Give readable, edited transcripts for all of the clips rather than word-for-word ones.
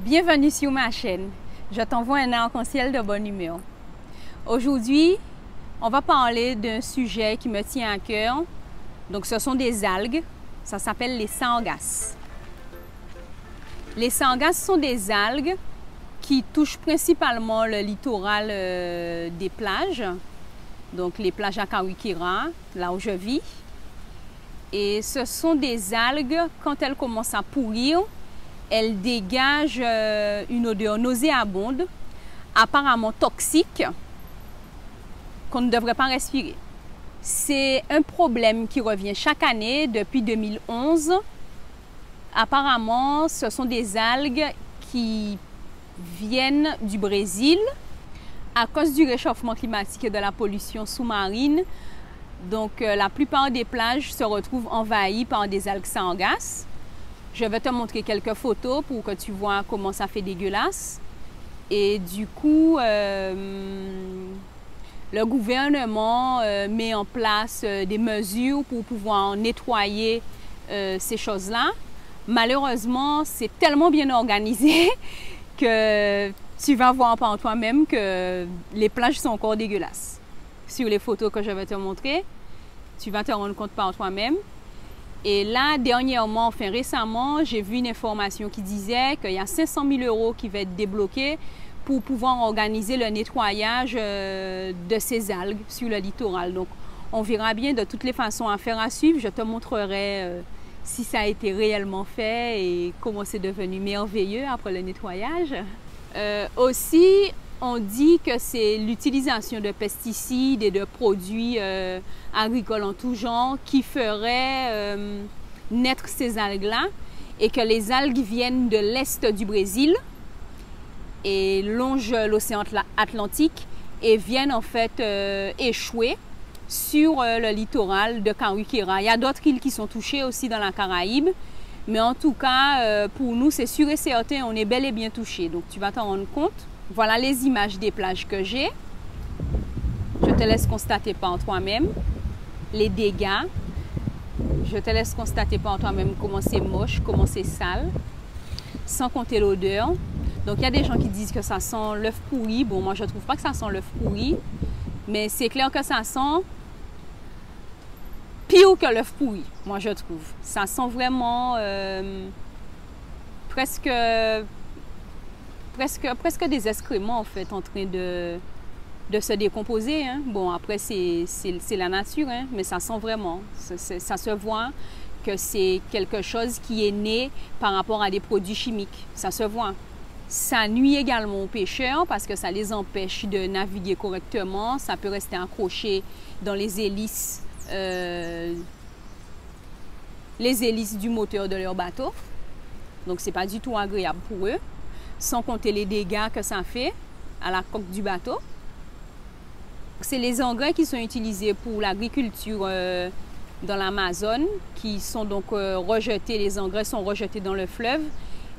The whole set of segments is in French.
Bienvenue sur ma chaîne. Je t'envoie un arc-en-ciel de bonne humeur. Aujourd'hui, on va parler d'un sujet qui me tient à cœur. Donc, ce sont des algues. Ça s'appelle les sargasses. Les sargasses sont des algues qui touchent principalement le littoral des plages. Donc, les plages à Kawikira, là où je vis. Et ce sont des algues, quand elles commencent à pourrir, elles dégagent une odeur nauséabonde, apparemment toxique, qu'on ne devrait pas respirer. C'est un problème qui revient chaque année depuis 2011. Apparemment, ce sont des algues qui viennent du Brésil à cause du réchauffement climatique et de la pollution sous-marine. Donc, la plupart des plages se retrouvent envahies par des algues sargasses. Je vais te montrer quelques photos pour que tu vois comment ça fait dégueulasse. Et du coup, le gouvernement met en place des mesures pour pouvoir nettoyer ces choses-là. Malheureusement, c'est tellement bien organisé que tu vas voir par toi-même que les plages sont encore dégueulasses. Sur les photos que je vais te montrer, tu vas te rendre compte par toi-même. Et là, dernièrement, enfin récemment, j'ai vu une information qui disait qu'il y a 500 000 € qui va être débloqués pour pouvoir organiser le nettoyage de ces algues sur le littoral. Donc, on verra bien de toutes les façons à faire à suivre. Je te montrerai si ça a été réellement fait et comment c'est devenu merveilleux après le nettoyage. Aussi, on dit que c'est l'utilisation de pesticides et de produits agricoles en tout genre qui ferait naître ces algues-là et que les algues viennent de l'est du Brésil et longent l'océan Atlantique et viennent en fait échouer sur le littoral de Kawikira. Il y a d'autres îles qui sont touchées aussi dans la Caraïbe, mais en tout cas, pour nous, c'est sûr et certain, on est bel et bien touchés. Donc, tu vas t'en rendre compte. Voilà les images des plages que j'ai. Je te laisse constater par toi-même les dégâts. Je te laisse constater par toi-même comment c'est moche, comment c'est sale, sans compter l'odeur. Donc, il y a des gens qui disent que ça sent l'œuf pourri. Bon, moi, je ne trouve pas que ça sent l'œuf pourri, mais c'est clair que ça sent pire que l'œuf pourri, moi, je trouve. Ça sent vraiment presque des excréments en fait en train de se décomposer. Hein. Bon, après c'est la nature, hein, mais ça sent vraiment. Ça se voit que c'est quelque chose qui est né par rapport à des produits chimiques. Ça se voit. Ça nuit également aux pêcheurs parce que ça les empêche de naviguer correctement. Ça peut rester accroché dans les hélices du moteur de leur bateau. Donc c'est pas du tout agréable pour eux. Sans compter les dégâts que ça fait à la coque du bateau. C'est les engrais qui sont utilisés pour l'agriculture dans l'Amazone, qui sont donc rejetés, les engrais sont rejetés dans le fleuve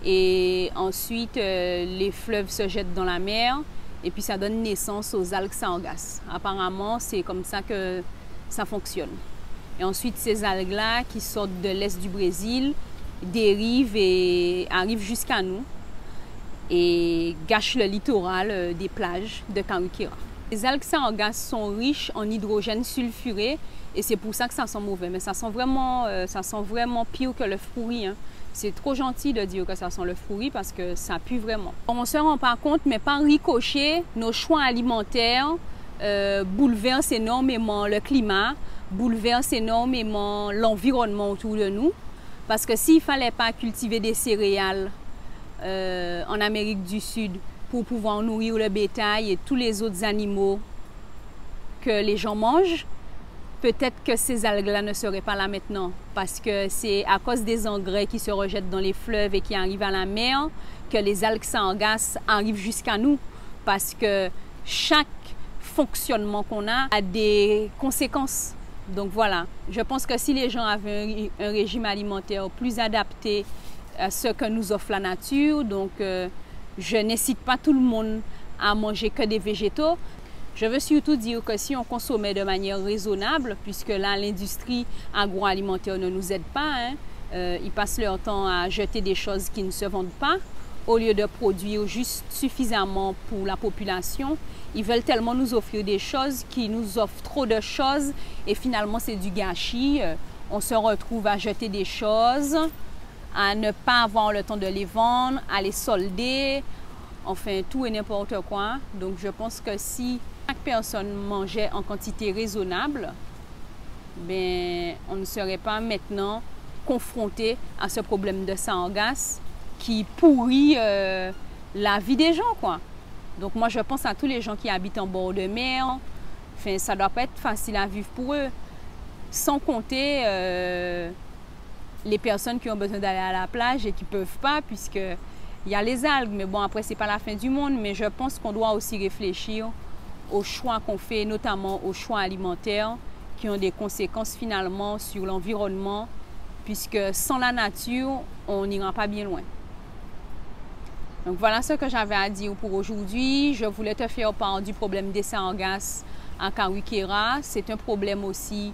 et ensuite les fleuves se jettent dans la mer et puis ça donne naissance aux algues sargasses. Apparemment, c'est comme ça que ça fonctionne. Et ensuite, ces algues-là qui sortent de l'est du Brésil dérivent et arrivent jusqu'à nous et gâche le littoral des plages de Kawikira. Les algues sargasses sont riches en hydrogène sulfuré et c'est pour ça que ça sent mauvais. Mais ça sent vraiment pire que l'œuf pourri. Hein. C'est trop gentil de dire que ça sent l'œuf pourri parce que ça pue vraiment. On ne se rend pas compte, mais par ricochet, nos choix alimentaires bouleversent énormément le climat, bouleversent énormément l'environnement autour de nous. Parce que s'il ne fallait pas cultiver des céréales en Amérique du Sud pour pouvoir nourrir le bétail et tous les autres animaux que les gens mangent, peut-être que ces algues-là ne seraient pas là maintenant parce que c'est à cause des engrais qui se rejettent dans les fleuves et qui arrivent à la mer que les algues sargasses arrivent jusqu'à nous parce que chaque fonctionnement qu'on a des conséquences. Donc voilà, je pense que si les gens avaient un régime alimentaire plus adapté à ce que nous offre la nature, donc je n'incite pas tout le monde à manger que des végétaux. Je veux surtout dire que si on consommait de manière raisonnable, puisque là l'industrie agroalimentaire ne nous aide pas, hein, ils passent leur temps à jeter des choses qui ne se vendent pas, au lieu de produire juste suffisamment pour la population, ils veulent tellement nous offrir des choses qu'ils nous offrent trop de choses et finalement c'est du gâchis. On se retrouve à jeter des choses, à ne pas avoir le temps de les vendre, à les solder, enfin tout et n'importe quoi. Donc je pense que si chaque personne mangeait en quantité raisonnable, ben, on ne serait pas maintenant confronté à ce problème de sargasse qui pourrit la vie des gens, quoi. Donc moi je pense à tous les gens qui habitent en bord de mer. Enfin, ça ne doit pas être facile à vivre pour eux. Sans compter les personnes qui ont besoin d'aller à la plage et qui ne peuvent pas puisqu'il y a les algues. Mais bon, après, ce n'est pas la fin du monde. Mais je pense qu'on doit aussi réfléchir aux choix qu'on fait, notamment aux choix alimentaires qui ont des conséquences finalement sur l'environnement puisque sans la nature, on n'ira pas bien loin. Donc voilà ce que j'avais à dire pour aujourd'hui. Je voulais te faire part du problème des sargasses à Kawikera. C'est un problème aussi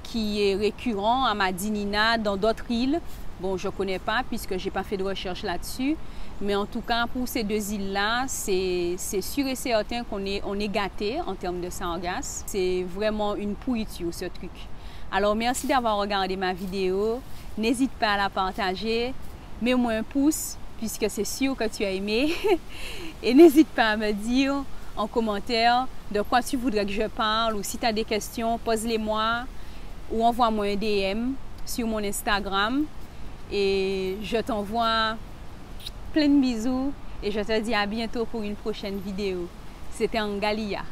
qui est récurrent à Madinina, dans d'autres îles. Bon, je ne connais pas puisque je n'ai pas fait de recherche là-dessus. Mais en tout cas, pour ces deux îles-là, c'est sûr et certain qu'on est gâté en termes de sargasses. C'est vraiment une pourriture, ce truc. Alors, merci d'avoir regardé ma vidéo. N'hésite pas à la partager. Mets-moi un pouce puisque c'est sûr que tu as aimé. Et n'hésite pas à me dire en commentaire de quoi tu voudrais que je parle ou si tu as des questions, pose-les-moi ou envoie-moi un DM sur mon Instagram. Et je t'envoie plein de bisous et je te dis à bientôt pour une prochaine vidéo. C'était Angalia.